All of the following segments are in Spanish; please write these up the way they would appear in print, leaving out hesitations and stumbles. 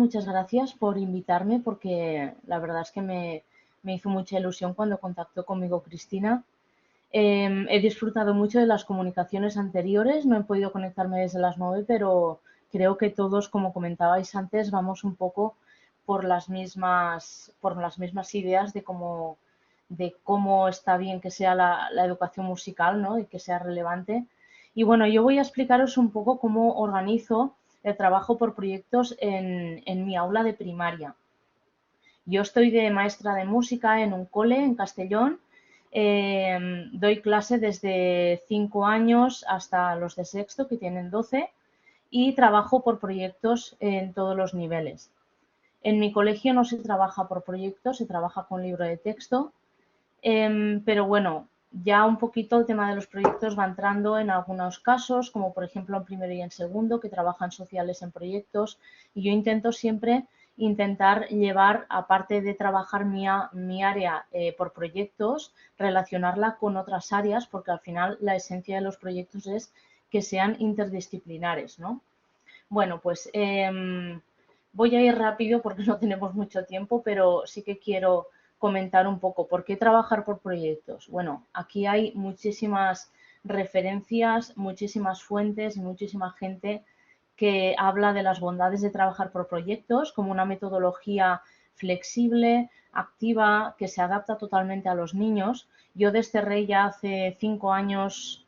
muchas gracias por invitarme porque la verdad es que me hizo mucha ilusión cuando contactó conmigo Cristina. He disfrutado mucho de las comunicaciones anteriores, no he podido conectarme desde las 9, pero creo que todos, como comentabais antes, vamos un poco por las mismas ideas de cómo está bien que sea la educación musical, ¿no? Y que sea relevante. Y bueno, yo voy a explicaros un poco cómo organizo el trabajo por proyectos en mi aula de primaria. Yo estoy de maestra de música en un cole en Castellón. Doy clase desde 5 años hasta los de sexto, que tienen 12, y trabajo por proyectos en todos los niveles. En mi colegio no se trabaja por proyectos, se trabaja con libro de texto, pero bueno, ya un poquito el tema de los proyectos va entrando en algunos casos, como por ejemplo en primero y en segundo, que trabajan sociales en proyectos, y yo intento siempre intentar llevar, aparte de trabajar mi área por proyectos, relacionarla con otras áreas, porque al final la esencia de los proyectos es que sean interdisciplinares, ¿no? Bueno, pues voy a ir rápido porque no tenemos mucho tiempo, pero sí que quiero comentar un poco por qué trabajar por proyectos. Bueno, aquí hay muchísimas referencias, muchísimas fuentes y muchísima gente que habla de las bondades de trabajar por proyectos como una metodología flexible, activa, que se adapta totalmente a los niños. Yo desterré ya hace 5 años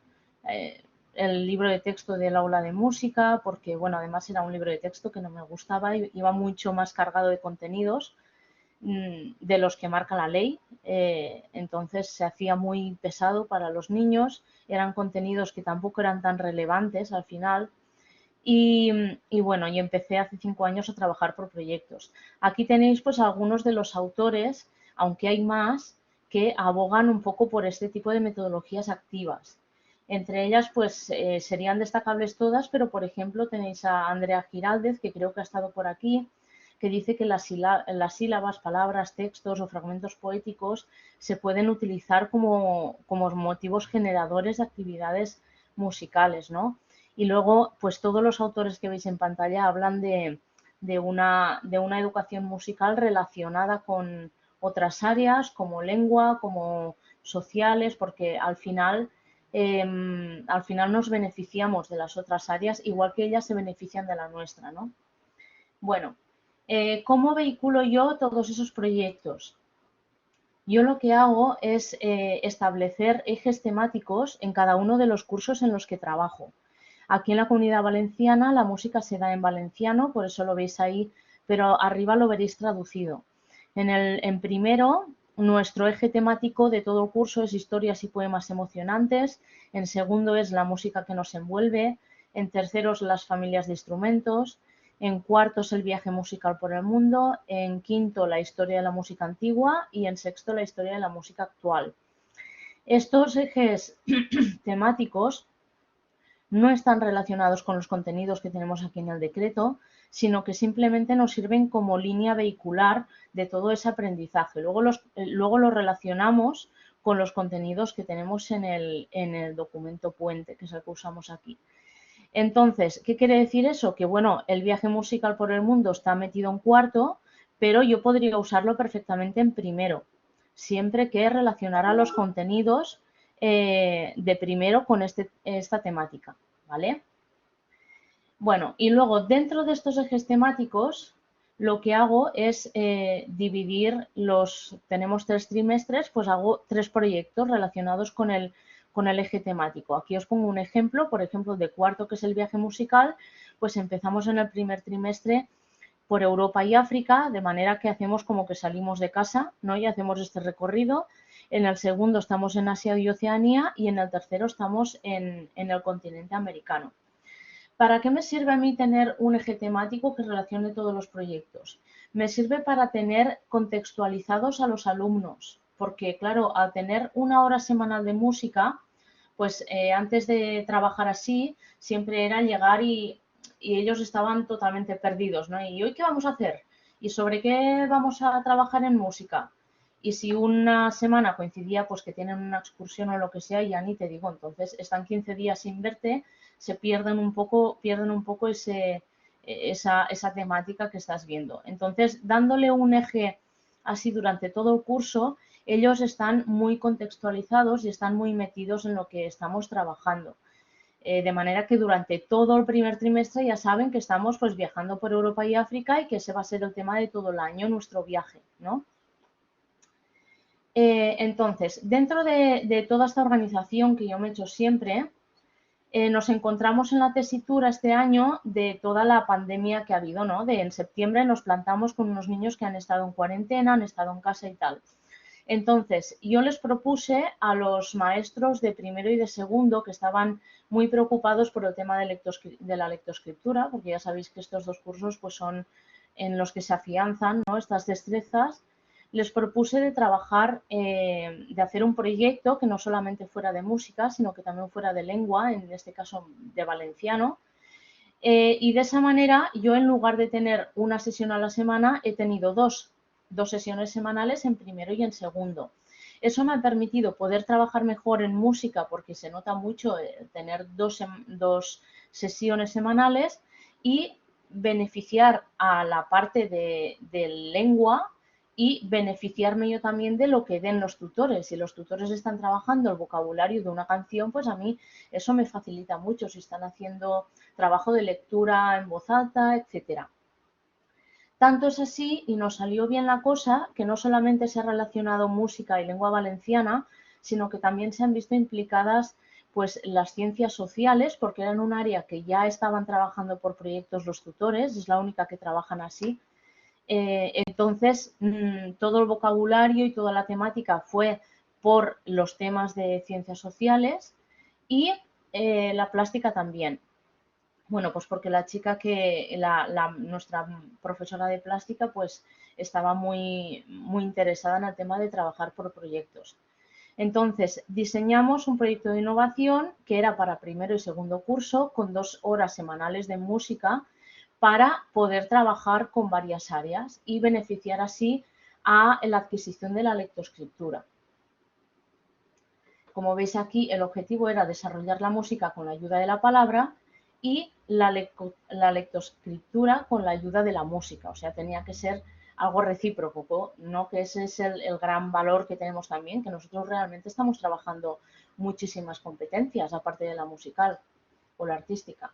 el libro de texto del aula de música, porque bueno, además era un libro de texto que no me gustaba, iba mucho más cargado de contenidos de los que marca la ley, entonces se hacía muy pesado para los niños, eran contenidos que tampoco eran tan relevantes al final. Y bueno, yo empecé hace 5 años a trabajar por proyectos. Aquí tenéis pues algunos de los autores, aunque hay más, que abogan un poco por este tipo de metodologías activas. Entre ellas pues serían destacables todas, pero por ejemplo tenéis a Andrea Giraldez, que creo que ha estado por aquí, que dice que las sílabas, palabras, textos o fragmentos poéticos se pueden utilizar como motivos generadores de actividades musicales, ¿no? Y luego, pues todos los autores que veis en pantalla hablan de una educación musical relacionada con otras áreas como lengua, como sociales, porque al final nos beneficiamos de las otras áreas, igual que ellas se benefician de la nuestra, ¿no? Bueno, ¿cómo vehiculo yo todos esos proyectos? Yo lo que hago es establecer ejes temáticos en cada uno de los cursos en los que trabajo. Aquí en la Comunidad Valenciana la música se da en valenciano, por eso lo veis ahí, pero arriba lo veréis traducido. En primero, nuestro eje temático de todo curso es historias y poemas emocionantes. En segundo es la música que nos envuelve. En tercero es las familias de instrumentos. En cuarto es el viaje musical por el mundo. En quinto, la historia de la música antigua. Y en sexto, la historia de la música actual. Estos ejes temáticos no están relacionados con los contenidos que tenemos aquí en el decreto, sino que simplemente nos sirven como línea vehicular de todo ese aprendizaje. Luego lo relacionamos con los contenidos que tenemos en el documento puente, que es el que usamos aquí. Entonces, ¿qué quiere decir eso? Que bueno, el viaje musical por el mundo está metido en cuarto, pero yo podría usarlo perfectamente en primero, siempre que relacionara los contenidos de primero con esta temática, ¿vale? Bueno, y luego dentro de estos ejes temáticos, lo que hago es tenemos 3 trimestres, pues hago 3 proyectos relacionados con el eje temático. Aquí os pongo un ejemplo, por ejemplo, de cuarto, que es el viaje musical, pues empezamos en el primer trimestre por Europa y África, de manera que hacemos como que salimos de casa, ¿no? Y hacemos este recorrido. En el segundo estamos en Asia y Oceanía y en el tercero estamos en el continente americano. ¿Para qué me sirve a mí tener un eje temático que relacione todos los proyectos? Me sirve para tener contextualizados a los alumnos, porque claro, al tener una hora semanal de música, pues antes de trabajar así, siempre era llegar y ellos estaban totalmente perdidos, ¿no? ¿Y hoy qué vamos a hacer? ¿Y sobre qué vamos a trabajar en música? Y si una semana coincidía, pues que tienen una excursión o lo que sea, ya ni te digo, entonces están 15 días sin verte, se pierden un poco esa temática que estás viendo. Entonces, dándole un eje así durante todo el curso, ellos están muy contextualizados y están muy metidos en lo que estamos trabajando. De manera que durante todo el primer trimestre ya saben que estamos pues viajando por Europa y África y que ese va a ser el tema de todo el año, nuestro viaje, ¿no? Entonces, dentro de toda esta organización que yo me he hecho siempre, nos encontramos en la tesitura este año de toda la pandemia que ha habido, ¿no? En septiembre nos plantamos con unos niños que han estado en cuarentena, han estado en casa y tal. Entonces, yo les propuse a los maestros de primero y de segundo que estaban muy preocupados por el tema de la lectoescritura, porque ya sabéis que estos dos cursos pues, son en los que se afianzan, ¿no?, estas destrezas. Les propuse de trabajar, de hacer un proyecto que no solamente fuera de música, sino que también fuera de lengua, en este caso de valenciano. Y de esa manera, yo en lugar de tener una sesión a la semana, he tenido dos sesiones semanales en primero y en segundo. Eso me ha permitido poder trabajar mejor en música porque se nota mucho tener dos sesiones semanales y beneficiar a la parte de lengua y beneficiarme yo también de lo que den los tutores. Si los tutores están trabajando el vocabulario de una canción, pues a mí eso me facilita mucho. Si están haciendo trabajo de lectura en voz alta, etcétera. Tanto es así, y nos salió bien la cosa, que no solamente se ha relacionado música y lengua valenciana, sino que también se han visto implicadas pues las ciencias sociales, porque eran un área que ya estaban trabajando por proyectos los tutores, es la única que trabajan así. Entonces, todo el vocabulario y toda la temática fue por los temas de ciencias sociales y la plástica también. Bueno, pues porque la chica nuestra profesora de plástica, pues estaba muy interesada en el tema de trabajar por proyectos. Entonces, diseñamos un proyecto de innovación que era para primero y segundo curso, con 2 horas semanales de música, para poder trabajar con varias áreas y beneficiar así a la adquisición de la lectoescritura. Como veis aquí, el objetivo era desarrollar la música con la ayuda de la palabra y la lectoescritura con la ayuda de la música. O sea, tenía que ser algo recíproco, ¿no? Que ese es el gran valor que tenemos también, que nosotros realmente estamos trabajando muchísimas competencias, aparte de la musical o la artística.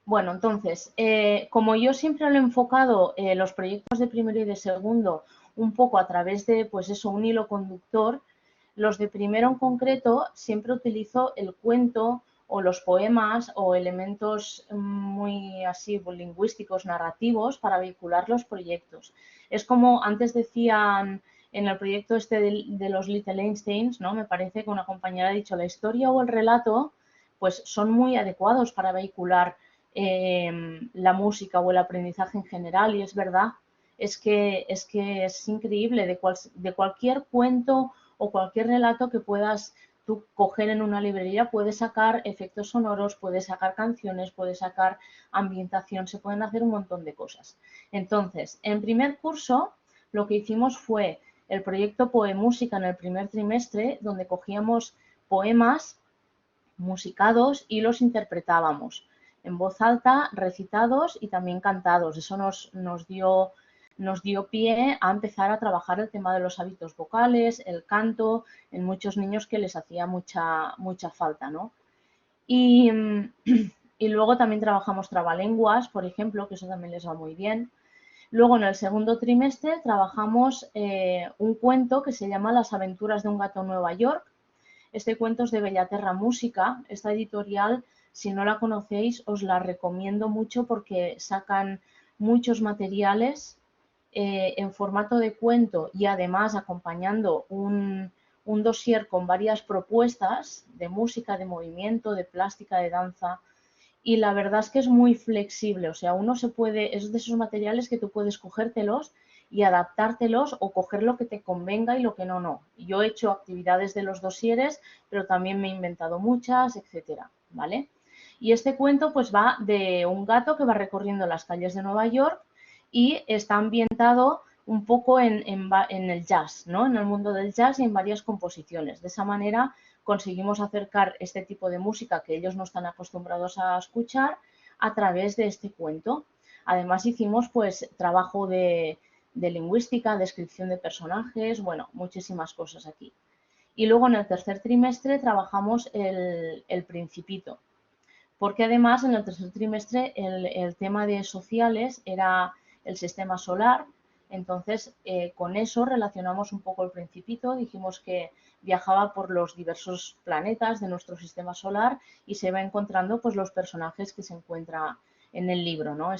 Bueno, entonces, como yo siempre lo he enfocado los proyectos de primero y de segundo un poco a través de, pues eso, un hilo conductor, los de primero en concreto siempre utilizo el cuento o los poemas o elementos muy así lingüísticos, narrativos para vehicular los proyectos. Es como antes decían en el proyecto este de los Little Einsteins, ¿no? Me parece que una compañera ha dicho la historia o el relato pues son muy adecuados para vehicular la música o el aprendizaje en general, y es verdad, es que es increíble de cualquier cuento o cualquier relato que puedas tú coger en una librería, puedes sacar efectos sonoros, puedes sacar canciones, puedes sacar ambientación, se pueden hacer un montón de cosas. Entonces, en primer curso lo que hicimos fue el proyecto Poemúsica en el primer trimestre, donde cogíamos poemas musicados y los interpretábamos en voz alta, recitados y también cantados. Eso nos dio pie a empezar a trabajar el tema de los hábitos vocales, el canto, en muchos niños que les hacía mucha falta, ¿no? Y luego también trabajamos trabalenguas, por ejemplo, que eso también les va muy bien. Luego, en el segundo trimestre, trabajamos un cuento que se llama Las aventuras de un gato en Nueva York. Este cuento es de Bellaterra Música. Esta editorial, si no la conocéis, os la recomiendo mucho porque sacan muchos materiales en formato de cuento y además acompañando un dossier con varias propuestas de música, de movimiento, de plástica, de danza. Y la verdad es que es muy flexible, o sea, es de esos materiales que tú puedes cogértelos y adaptártelos o coger lo que te convenga y lo que no. Yo he hecho actividades de los dosieres, pero también me he inventado muchas, etcétera, ¿vale? Y este cuento pues va de un gato que va recorriendo las calles de Nueva York y está ambientado un poco en el jazz, ¿no? En el mundo del jazz y en varias composiciones. De esa manera conseguimos acercar este tipo de música que ellos no están acostumbrados a escuchar a través de este cuento. Además hicimos pues trabajo de lingüística, descripción de personajes, bueno, muchísimas cosas aquí. Y luego en el tercer trimestre trabajamos el Principito, porque además en el tercer trimestre el tema de sociales era el sistema solar. Entonces con eso relacionamos un poco el Principito, dijimos que viajaba por los diversos planetas de nuestro sistema solar y se va encontrando pues los personajes que se encuentra en el libro, ¿no?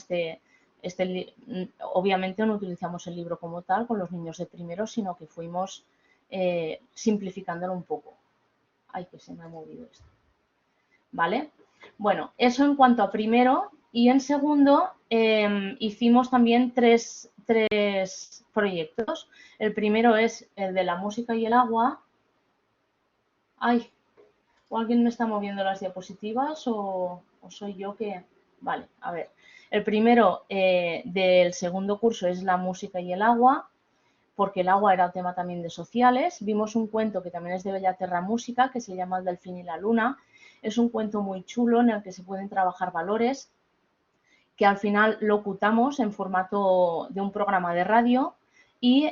Obviamente no utilizamos el libro como tal con los niños de primero, sino que fuimos simplificándolo un poco. Ay, que se me ha movido esto. ¿Vale? Bueno, eso en cuanto a primero. Y en segundo hicimos también tres proyectos. El primero es el de la música y el agua. Ay, ¿o alguien me está moviendo las diapositivas o soy yo que...? Vale, a ver. El primero del segundo curso es la música y el agua, porque el agua era el tema también de sociales. Vimos un cuento que también es de Bellaterra Música, que se llama El delfín y la luna. Es un cuento muy chulo en el que se pueden trabajar valores, que al final locutamos en formato de un programa de radio y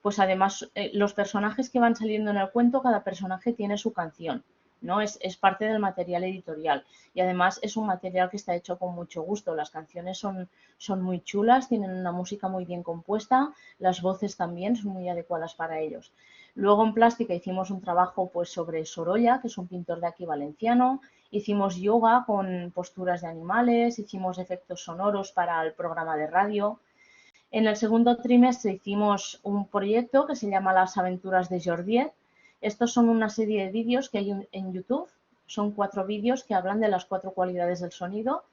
pues además los personajes que van saliendo en el cuento, cada personaje tiene su canción, ¿no? Es parte del material editorial y además es un material que está hecho con mucho gusto. Las canciones son muy chulas, tienen una música muy bien compuesta, las voces también son muy adecuadas para ellos. Luego en plástica hicimos un trabajo pues sobre Sorolla, que es un pintor de aquí valenciano. Hicimos yoga con posturas de animales, hicimos efectos sonoros para el programa de radio. En el segundo trimestre hicimos un proyecto que se llama Las aventuras de Jordiet. Estos son una serie de vídeos que hay en YouTube. Son 4 vídeos que hablan de las 4 cualidades del sonido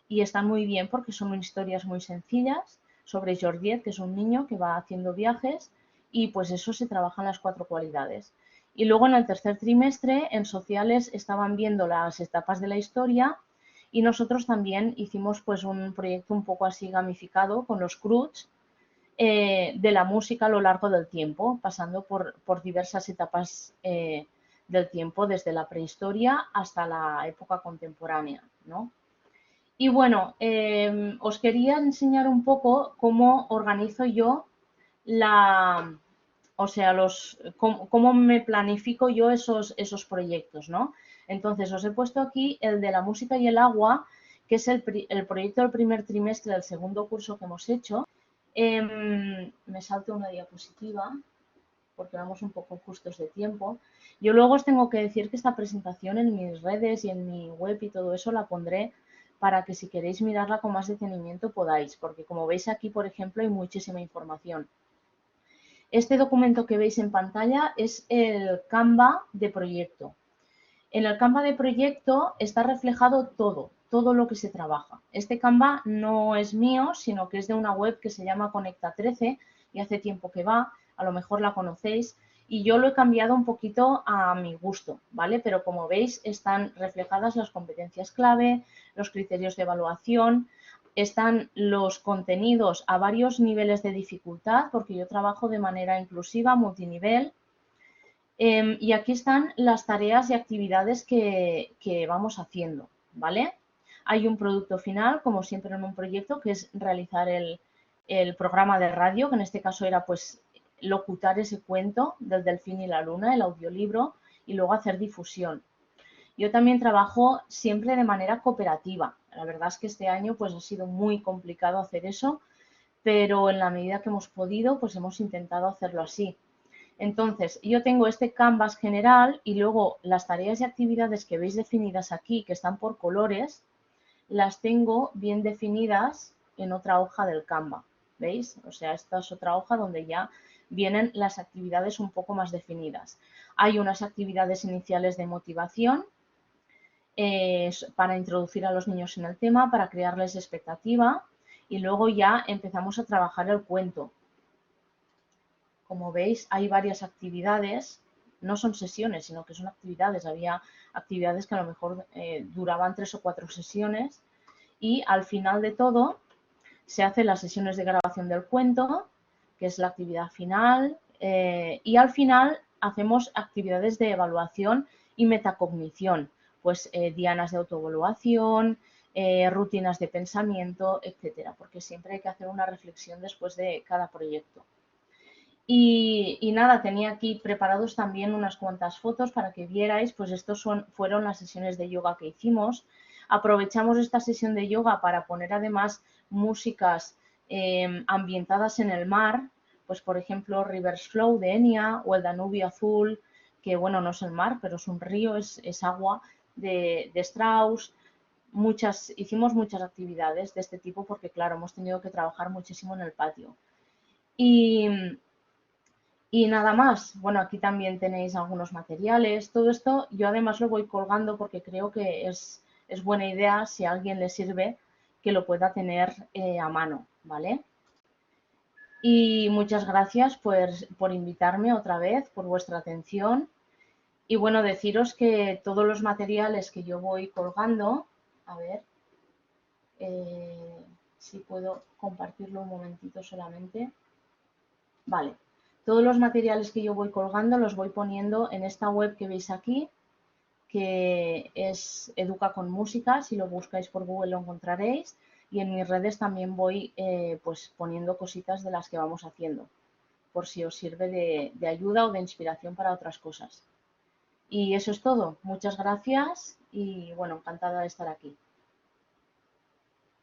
y están muy bien porque son historias muy sencillas sobre Jordiet, que es un niño que va haciendo viajes y pues eso se trabaja en las 4 cualidades. Y luego en el tercer trimestre en sociales estaban viendo las etapas de la historia y nosotros también hicimos pues un proyecto un poco así gamificado con los CRUDs de la música a lo largo del tiempo, pasando por diversas etapas del tiempo, desde la prehistoria hasta la época contemporánea, ¿no? Y bueno, os quería enseñar un poco cómo organizo yo o sea, cómo me planifico yo esos proyectos, ¿no? Entonces, os he puesto aquí el de la música y el agua, que es el proyecto del primer trimestre del segundo curso que hemos hecho. Me salto una diapositiva porque vamos un poco justos de tiempo. Yo luego os tengo que decir que esta presentación en mis redes y en mi web y todo eso la pondré para que si queréis mirarla con más detenimiento podáis, porque como veis aquí, por ejemplo, hay muchísima información. Este documento que veis en pantalla es el Canva de proyecto. En el Canva de proyecto está reflejado todo lo que se trabaja. Este Canva no es mío, sino que es de una web que se llama Conecta 13 y hace tiempo que va, a lo mejor la conocéis, y yo lo he cambiado un poquito a mi gusto, ¿vale? Pero como veis están reflejadas las competencias clave, los criterios de evaluación, están los contenidos a varios niveles de dificultad, porque yo trabajo de manera inclusiva, multinivel, y aquí están las tareas y actividades que vamos haciendo, ¿vale? Hay un producto final, como siempre en un proyecto, que es realizar el programa de radio, que en este caso era pues locutar ese cuento del delfín y la luna, el audiolibro, y luego hacer difusión. Yo también trabajo siempre de manera cooperativa. La verdad es que este año pues ha sido muy complicado hacer eso, pero en la medida que hemos podido pues hemos intentado hacerlo así. Entonces, yo tengo este canvas general y luego las tareas y actividades que veis definidas aquí, que están por colores, las tengo bien definidas en otra hoja del Canva, ¿veis? O sea, esta es otra hoja donde ya vienen las actividades un poco más definidas. Hay unas actividades iniciales de motivación para introducir a los niños en el tema, para crearles expectativa y luego ya empezamos a trabajar el cuento. Como veis, hay varias actividades, no son sesiones, sino que son actividades. Había actividades que a lo mejor duraban 3 o 4 sesiones y al final de todo se hacen las sesiones de grabación del cuento, que es la actividad final, y al final hacemos actividades de evaluación y metacognición, pues dianas de autoevaluación, rutinas de pensamiento, etcétera, porque siempre hay que hacer una reflexión después de cada proyecto. Y nada, tenía aquí preparados también unas cuantas fotos para que vierais, pues fueron las sesiones de yoga que hicimos. Aprovechamos esta sesión de yoga para poner además músicas ambientadas en el mar, pues por ejemplo Rivers Flow de Enya o el Danubio Azul, que bueno, no es el mar, pero es un río, es agua de Strauss. Hicimos muchas actividades de este tipo porque claro, hemos tenido que trabajar muchísimo en el patio. Y, y nada más, bueno, aquí también tenéis algunos materiales, todo esto yo además lo voy colgando porque creo que es buena idea, si a alguien le sirve, que lo pueda tener a mano, ¿vale? Y muchas gracias por invitarme otra vez, por vuestra atención. Y bueno, deciros que todos los materiales que yo voy colgando, a ver si puedo compartirlo un momentito solamente. Vale, todos los materiales que yo voy colgando los voy poniendo en esta web que veis aquí, que es Educa con Música. Si lo buscáis por Google lo encontraréis. Y en mis redes también voy pues poniendo cositas de las que vamos haciendo, por si os sirve de ayuda o de inspiración para otras cosas. Y eso es todo. Muchas gracias y bueno, encantada de estar aquí.